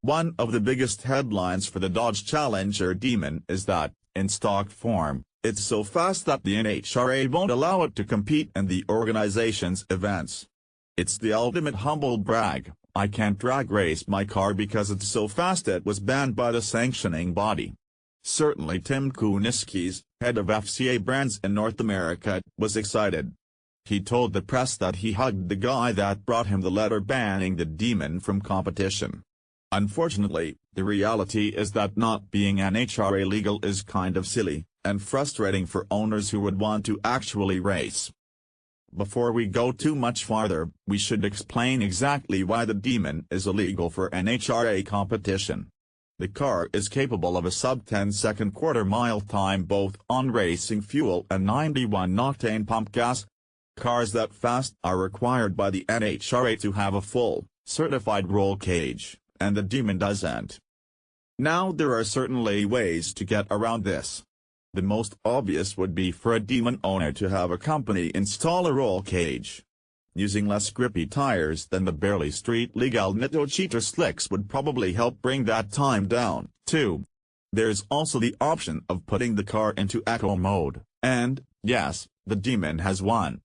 One of the biggest headlines for the Dodge Challenger Demon is that, in stock form, it's so fast that the NHRA won't allow it to compete in the organization's events. It's the ultimate humble brag. I can't drag race my car because it's so fast it was banned by the sanctioning body. Certainly Tim Kuniskis, head of FCA brands in North America, was excited. He told the press that he hugged the guy that brought him the letter banning the Demon from competition. Unfortunately, the reality is that not being NHRA legal is kind of silly, and frustrating for owners who would want to actually race. Before we go too much farther, we should explain exactly why the Demon is illegal for NHRA competition. The car is capable of a sub-10-second quarter-mile time both on racing fuel and 91-octane pump gas. Cars that fast are required by the NHRA to have a full, certified roll cage, and the Demon doesn't. Now there are certainly ways to get around this. The most obvious would be for a Demon owner to have a company install a roll cage. Using less grippy tires than the barely street-legal Nitto cheater slicks would probably help bring that time down, too. There's also the option of putting the car into eco mode, and, yes, the Demon has one.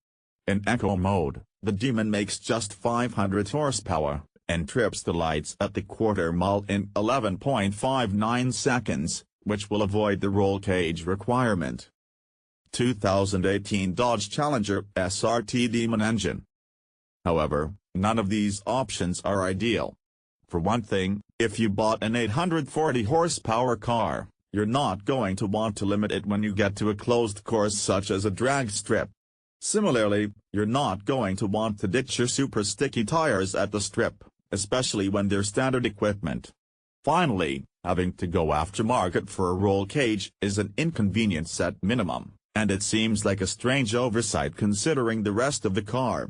In eco mode, the Demon makes just 500 horsepower, and trips the lights at the quarter mile in 11.59 seconds, which will avoid the roll cage requirement. 2018 Dodge Challenger SRT Demon engine. However, none of these options are ideal. For one thing, if you bought an 840 horsepower car, you're not going to want to limit it when you get to a closed course such as a drag strip. Similarly, you're not going to want to ditch your super sticky tires at the strip, especially when they're standard equipment. Finally, having to go aftermarket for a roll cage is an inconvenience at minimum, and it seems like a strange oversight considering the rest of the car.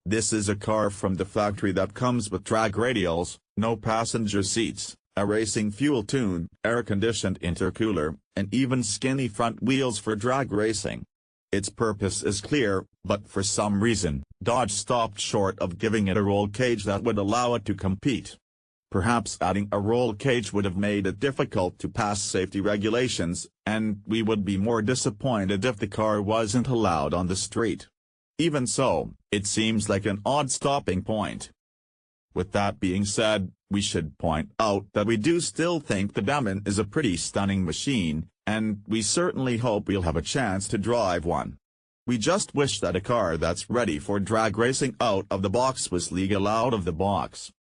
This is a car from the factory that comes with drag radials, no passenger seats, a racing fuel tune, air-conditioned intercooler, and even skinny front wheels for drag racing. Its purpose is clear, but for some reason, Dodge stopped short of giving it a roll cage that would allow it to compete. Perhaps adding a roll cage would have made it difficult to pass safety regulations, and we would be more disappointed if the car wasn't allowed on the street. Even so, it seems like an odd stopping point. With that being said, we should point out that we do still think the Demon is a pretty stunning machine, and we certainly hope we'll have a chance to drive one. We just wish that a car that's ready for drag racing out of the box was legal out of the box.